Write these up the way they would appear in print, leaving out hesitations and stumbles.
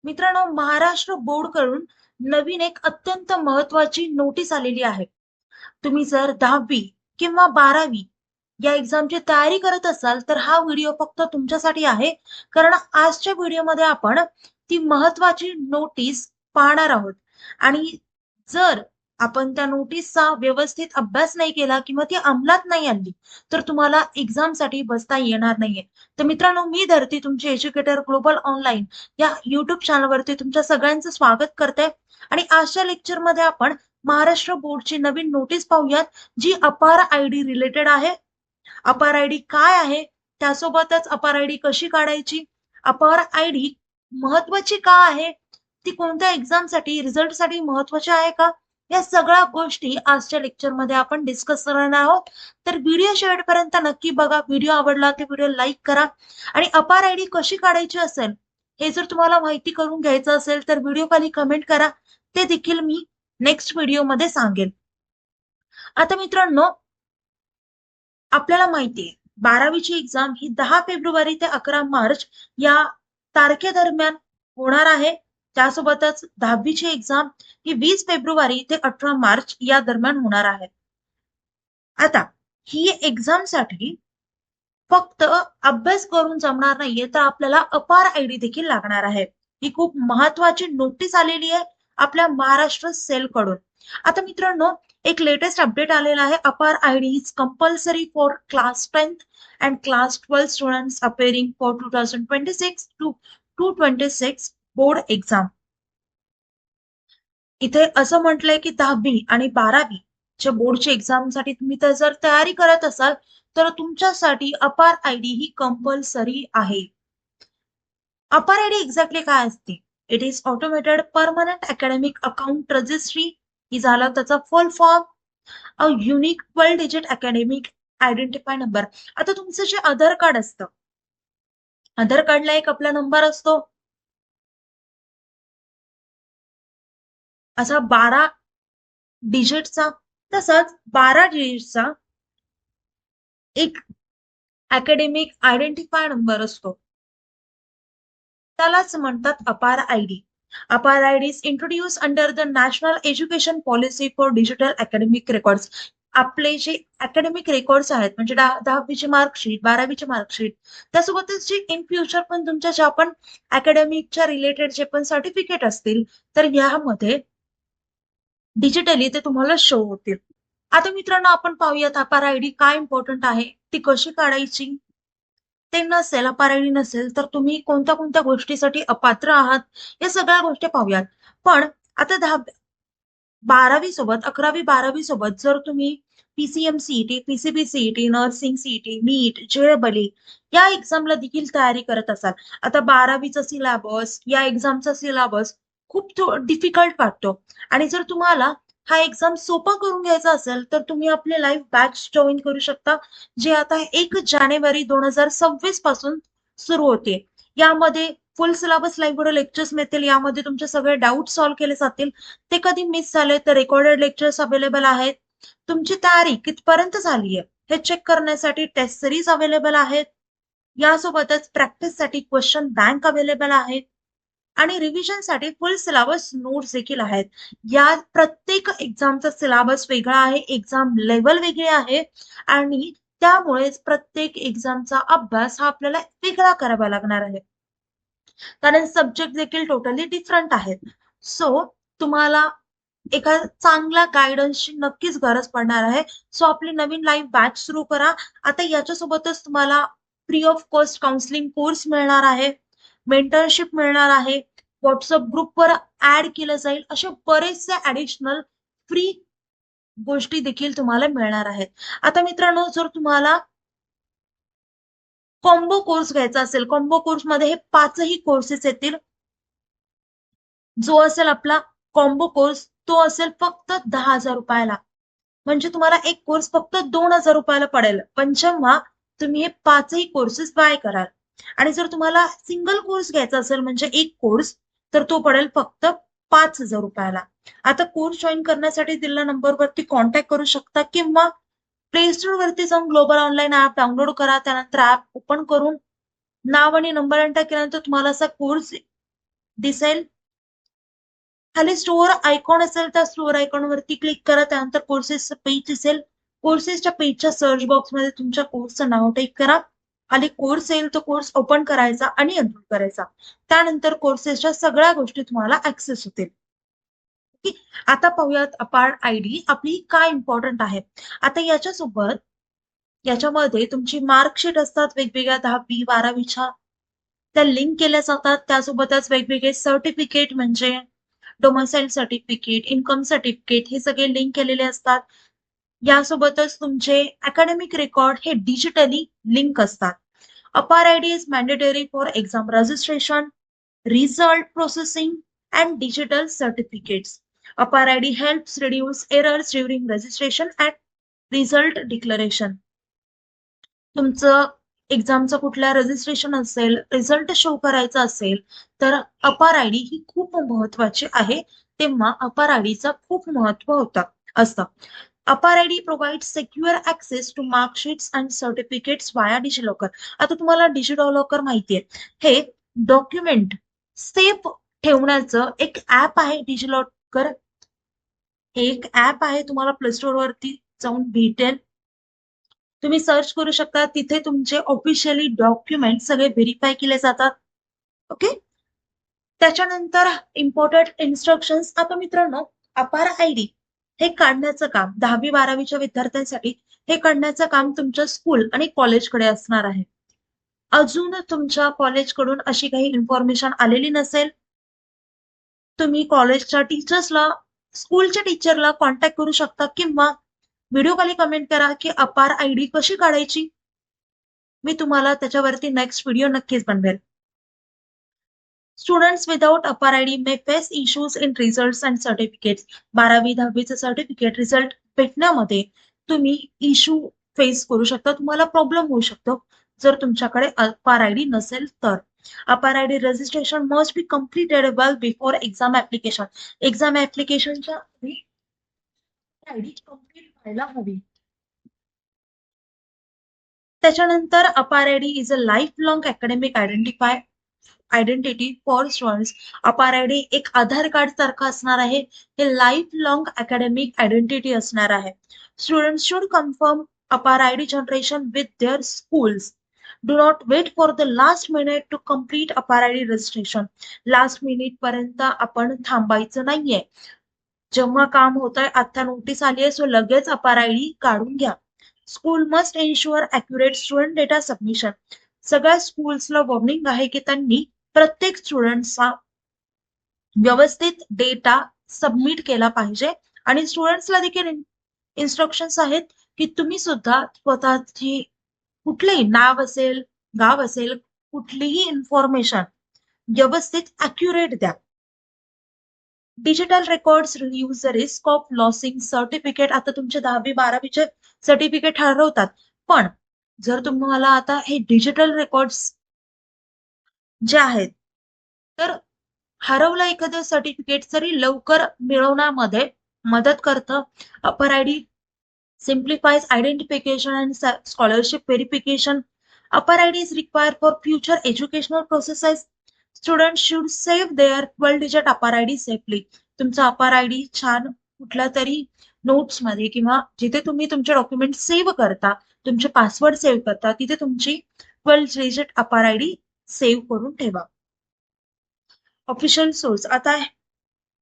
मित्रांनो, महाराष्ट्र बोर्ड कडून नवीन एक अत्यंत महत्वाची नोटीस आलेली आहे. तुम्ही जर 10वी किंवा 12वी या एक्झामची तयारी करत असाल, तर हा व्हिडिओ फक्त तुमच्यासाठी आहे. कारण आजच्या व्हिडिओमध्ये आपण ती महत्वाची नोटीस पाहणार आहोत आणि जर आपण त्या नोटीसचा व्यवस्थित अभ्यास नाही केला किंवा ती अंमलात नाही आणली, तर तुम्हाला एक्झामसाठी बसता येणार नाहीये. तर मित्रांनो, मी धरती तुमची एज्युकेटर ग्लोबल ऑनलाईन या YouTube चॅनलवरती तुमच्या सगळ्यांचं स्वागत करते आणि आजच्या लेक्चरमध्ये आपण महाराष्ट्र बोर्डची नवीन नोटीस पाहूयात, जी अपार आयडी रिलेटेड आहे. अपार आयडी काय आहे, त्यासोबतच अपार आयडी कशी काढायची, अपार आयडी महत्वाची का आहे, ती कोणत्या एक्झामसाठी रिझल्टसाठी महत्वाची आहे का, या सगळ्या गोष्टी आजच्या लेक्चरमध्ये आपण डिस्कस करणार आहोत. तर व्हिडिओ शेवटपर्यंत नक्की बघा. व्हिडिओ आवडला तर व्हिडिओ लाईक करा आणि अपार आयडी कशी काढायची असेल हे जर तुम्हाला माहिती करून घ्यायचं असेल तर व्हिडिओ खाली कमेंट करा. ते देखील मी नेक्स्ट व्हिडिओमध्ये सांगेन. आता मित्रांनो, आपल्याला माहितीये 12वीची एक्झाम ही 10 फेब्रुवारी ते 11 मार्च या तारखेदरम्यान होणार आहे. त्यासोबतच 10वीची एक्झाम ही 20 फेब्रुवारी ते 18 मार्च या दरम्यान होणार आहे. आता ही एक्झामसाठी फक्त अभ्यास करून जमणार नाहीये, तर आपल्याला अपार आयडी देखील लागणार आहे. ही खूप महत्वाची नोटीस आलेली आहे आपल्या महाराष्ट्र सेल कडून. आता मित्रांनो, एक लेटेस्ट अपडेट आलेला आहे. APAAR ID is compulsory for class 10th and class 12 students appearing for 2026 to 226 board exam. इथे असं म्हटलंय की 10वी आणि 12वी च्या बोर्डच्या एक्झामसाठी तुम्ही तर जर तयारी करत असाल, तर तुमच्यासाठी अपार आयडी ही कंपल्सरी आहे. अपार आयडी एक्झॅक्टली काय असते? It is automated permanent academic account registry ही झाला त्याचा full form. A unique 12 digit academic identify number. आता तुमचं जे आधार कार्ड असतं, आधार कार्डला एक आपला नंबर असतो, असा 12 डिजिटचा. तसाच 12 डिजिटचा एक अकॅडमिक आयडेंटिफाय नंबर असतो, त्यालाच म्हणतात अपार आयडी. अपार ID is introduce under the national education policy for digital academic records. आपले जे अकॅडमिक रेकॉर्ड्स आहेत, म्हणजे 10वीची मार्कशीट, 12वीची मार्कशीट, त्यासोबतच जे इन फ्युचर पण तुमच्या ज्या पण अकॅडमिकच्या रिलेटेड जे पण सर्टिफिकेट असतील, तर यामध्ये डिजिटली ते तुम्हाला शो होतील. आता मित्रांनो, आपण पाहूयात अपार आयडी काय इम्पॉर्टंट आहे, ती कशी काढायची. ते नसेल, अपार आयडी नसेल, तर तुम्ही कोणत्या कोणत्या गोष्टीसाठी अपात्र आहात, या सगळ्या गोष्टी पाहूयात. पण आता 12वी सोबत, 11वी 12वी सोबत जर तुम्ही PCM CET, PCB CET, nursing CET, NEET, JEE या एक्झामला देखील तयारी करत असाल, आता 12वीचा सिलेबस, या एक्झामचा सिलेबस खूप डिफिकल्ट वाटतो आणि जर तुम्हाला हा एक्झाम सोपा करून घ्यायचा असेल, तर तुम्ही आपले लाईव्ह बॅच जॉईन करू शकता, जे आता 1 जानेवारी 2026 पासून सुरू होते. यामध्ये फुल सिलेबस लाईव्ह व्हिडिओ लेक्चर्स मिळतील. यामध्ये तुमचे सगळे डाऊट सॉल्व्ह केले जातील. ते कधी मिस झाले तर रेकॉर्डेड लेक्चर्स अवेलेबल आहेत. तुमची तयारी कितपर्यंत झाली आहे हे चेक करण्यासाठी टेस्ट सिरीज अवेलेबल आहेत. यासोबतच प्रॅक्टिससाठी क्वेश्चन बँक अवेलेबल आहेत आणि रिव्हिजनसाठी फुल सिलेबस नोट्स देखील आहेत. या प्रत्येक एक्झामचा सिलेबस वेगळा आहे, एक्झाम लेवल वेगळी आहे आणि त्यामुळेच प्रत्येक एक्झामचा अभ्यास हा आपल्याला वेगळा करावा लागणार आहे, कारण सब्जेक्ट देखील टोटली डिफरंट आहेत. सो तुम्हाला एका चांगल्या गायडन्सची नक्कीच गरज पडणार आहे. सो आपली नवीन लाईव्ह बॅच सुरू करा. आता याच्यासोबतच तुम्हाला free of cost counselling course मिळणार आहे, मेंटरशिप मिळणार आहे, व्हॉट्सअप ग्रुपवर ऍड केलं जाईल, असे बरेचसे ऍडिशनल फ्री गोष्टी देखील तुम्हाला मिळणार आहेत. आता मित्रांनो, जर तुम्हाला कॉम्बो कोर्स घ्यायचा असेल, कॉम्बो कोर्समध्ये हे 5ही कोर्सेस येतील. जो असेल आपला कॉम्बो कोर्स, तो असेल फक्त 10,000 रुपयाला. म्हणजे तुम्हाला एक कोर्स फक्त 2,000 रुपयाला पडेल. पण जेव्हा तुम्ही हे 5ही कोर्सेस बाय कराल आणि जर तुम्हाला सिंगल कोर्स घ्यायचा असेल, म्हणजे एक कोर्स, तर तो पडेल फक्त 5,000 रुपयाला. आता कोर्स जॉईन करण्यासाठी दिलेल्या नंबरवरती कॉन्टॅक्ट करू शकता किंवा प्ले स्टोर वरती जाऊन ग्लोबल ऑनलाईन ऍप डाउनलोड करा. त्यानंतर ऍप ओपन करून नाव आणि नंबर एंटर केल्यानंतर तुम्हाला असा कोर्स दिसेल. खाली स्टोअर आयकॉन असेल त्या स्टोअर आयकॉन वरती क्लिक करा. त्यानंतर कोर्सेसचं पेज दिसेल. कोर्सेसच्या पेजच्या सर्च बॉक्समध्ये तुमच्या कोर्सचं नाव टाईप करा. खाली कोर्स येईल, तो कोर्स ओपन करायचा आणि एनरोल करायचा. त्यानंतर कोर्सेसच्या सगळ्या गोष्टी तुम्हाला ऍक्सेस होतील. आता पाहूयात अपार आयडी आपली काय इम्पॉर्टंट आहे. आता याच्यामध्ये तुमची मार्कशीट असतात वेगवेगळ्या 10वी 12वीच्या, त्या लिंक केल्या जातात. त्यासोबतच वेगवेगळे सर्टिफिकेट म्हणजे डोमिसाईल सर्टिफिकेट, इन्कम सर्टिफिकेट हे सगळे लिंक केलेले असतात. यासोबतच तुमचे अकॅडमिक रेकॉर्ड हे डिजिटली लिंक असतात. अपार ID is mandatory for exam registration, result processing and digital certificates. Apar ID helps reduce errors during registration and result declaration. तुमचं एक्झामचं कुठल्या रजिस्ट्रेशन असेल, रिझल्ट शो करायचा असेल तर अपार आयडी ही खूप महत्वाची आहे. तेव्हा अपार आयडीचं खूप महत्व असतं. APAAR ID provide secure access to marksheets and certificates via DigiLocker. आता तुम्हाला डिजिलॉकर माहितीये, हे डॉक्युमेंट सेफ ठेवण्याचं एक ऍप आहे डिजिलॉकर. हे एक ऍप आहे, तुम्हाला प्ले स्टोअर वरती जाऊन भेटेल. तुम्ही सर्च करू शकता. तिथे तुमचे ऑफिशियली डॉक्युमेंट सगळे व्हेरीफाय केले जातात. ओके. त्याच्यानंतर इम्पॉर्टंट इन्स्ट्रक्शन्स. आता मित्रांनो, अपार आयडी हे काढण्याचं काम 10वी 12वीच्या विद्यार्थ्यांसाठी हे काढण्याचं काम तुमच्या स्कूल आणि कॉलेजकडे असणार आहे. अजून तुमच्या कॉलेजकडून अशी काही इन्फॉर्मेशन आलेली नसेल, तुम्ही कॉलेजच्या टीचर्सला, स्कूलच्या टीचरला कॉन्टॅक्ट करू शकता किंवा व्हिडिओ खाली कमेंट करा की अपार आयडी कशी काढायची. मी तुम्हाला त्याच्यावरती नेक्स्ट व्हिडिओ नक्कीच बनवेल. स्टुडंट्स विदाउट अपार ID may face issues in results and certificates. 12वी 10वीचं सर्टिफिकेट रिझल्ट भेटण्यामध्ये तुम्ही इश्यू फेस करू शकता. तुम्हाला प्रॉब्लेम होऊ शकतो जर तुमच्याकडे अपार आयडी नसेल तर. APAAR ID registration must be completed well before exam application. Exam ऍप्लिकेशनच्या आधी आयडी कम्प्लीट व्हायला हवी. त्याच्यानंतर APAAR ID is a life long academic identity for students. APAAR ID एक आधार कार्ड सारखं असणार आहे. हे लाईफ लॉंग अकॅडमिक आयडेंटिटी असणार आहे. Students should confirm APAAR ID generation with their schools. Do not wait for the last minute to complete APAAR ID registration. Last minute पर्यंत आपण थांबायचं नाहीये. जेव्हा काम होत आहे, आता नोटीस आली आहे, सो लगेच अपार आयडी काढून घ्या. School must ensure accurate student data submission. सगळ्या स्कूल्सला वॉर्निंग आहे की त्यांनी प्रत्येक स्टुडंटचा व्यवस्थित डेटा सबमिट केला पाहिजे. आणि स्टुडंट्सला देखील इन्स्ट्रक्शन्स आहेत की तुम्ही सुद्धा स्वतःची कुठलेही नाव असेल, गाव असेल, कुठलीही इन्फॉर्मेशन व्यवस्थित अॅक्युरेट द्या. Digital records reduce the risk of losing certificate. आता तुमचे 10वी 12वीचे सर्टिफिकेट हरवतात, पण जर तुम्हाला आता हे डिजिटल रेकॉर्ड्स जे आहेत तर हरवलं एखादं सर्टिफिकेट तरी लवकर मिळवण्यामध्ये मदत करतं. अपार ID simplifies identification and scholarship verification. Upper ID is required for future educational processes. Students should save their 12-digit अपार आयडी सेफली. तुमचा अपार आयडी छान कुठल्या तरी नोट्स मध्ये किंवा जिथे तुम्ही तुमचे डॉक्युमेंट सेव्ह करता, तुमचे पासवर्ड सेव्ह करता, तिथे तुमची 12-digit अपार आयडी सेव्ह करून ठेवा. Official source. आता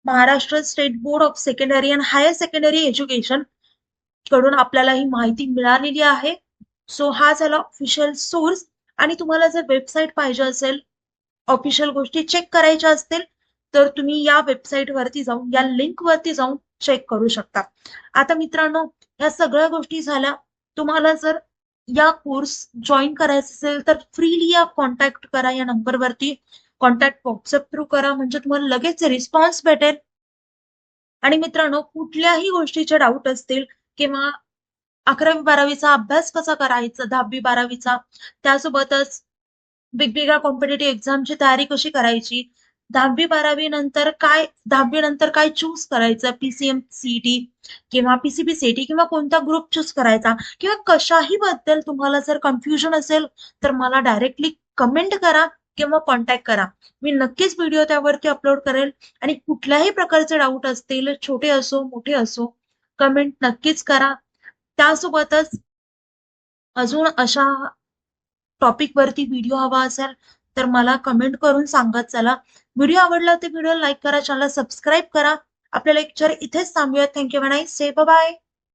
Maharashtra State Board of Secondary and Higher Secondary Education कडून आपल्याला ही माहिती मिळालेली आहे. सो हा झाला ऑफिशियल सोर्स. आणि तुम्हाला जर वेबसाईट पाहिजे असेल, ऑफिशियल गोष्टी चेक करायच्या असतील, तर तुम्ही या वेबसाईट वरती जाऊन, या लिंक वरती जाऊन चेक करू शकता. आता मित्रांनो, या सगळ्या गोष्टी झाल्या. तुम्हाला जर या कोर्स जॉईन करायचा असेल तर फ्रीली या कॉन्टॅक्ट करा. या नंबरवरती कॉन्टॅक्ट व्हॉट्सअप थ्रू करा, म्हणजे तुम्हाला लगेच रिस्पॉन्स भेटेल. आणि मित्रांनो, कुठल्याही गोष्टीचे डाऊट असतील किंवा 11वी 12वीचा अभ्यास कसा करायचा, 10वी 12वीचा, त्यासोबतच वेगवेगळ्या कॉम्पिटेटिव्ह एक्झामची तयारी कशी करायची, 10वी नंतर काय चूज करायचं, PCM CET किंवा PCB CET किंवा कोणता ग्रुप चूज करायचा, किंवा कशाही बद्दल तुम्हाला जर कन्फ्युजन असेल तर मला डायरेक्टली कमेंट करा. किंवा कॉन्टॅक्ट करा. मी नक्कीच व्हिडिओ त्यावरती अपलोड करेल आणि कुठल्याही प्रकारचे डाऊट असतील, छोटे असो, मोठे असो, कमेंट नक्कीच करा. त्यासोबतच अजून अशा टॉपिकवरती व्हिडिओ हवा असेल, तर मला कमेंट करून सांगत चला. व्हिडिओ आवडला तर व्हिडिओ लाईक करा, चॅनलला सबस्क्राईब करा. आपल्या लेक्चर इथेच थांबूयात. Thank you. Have a nice day. Bye.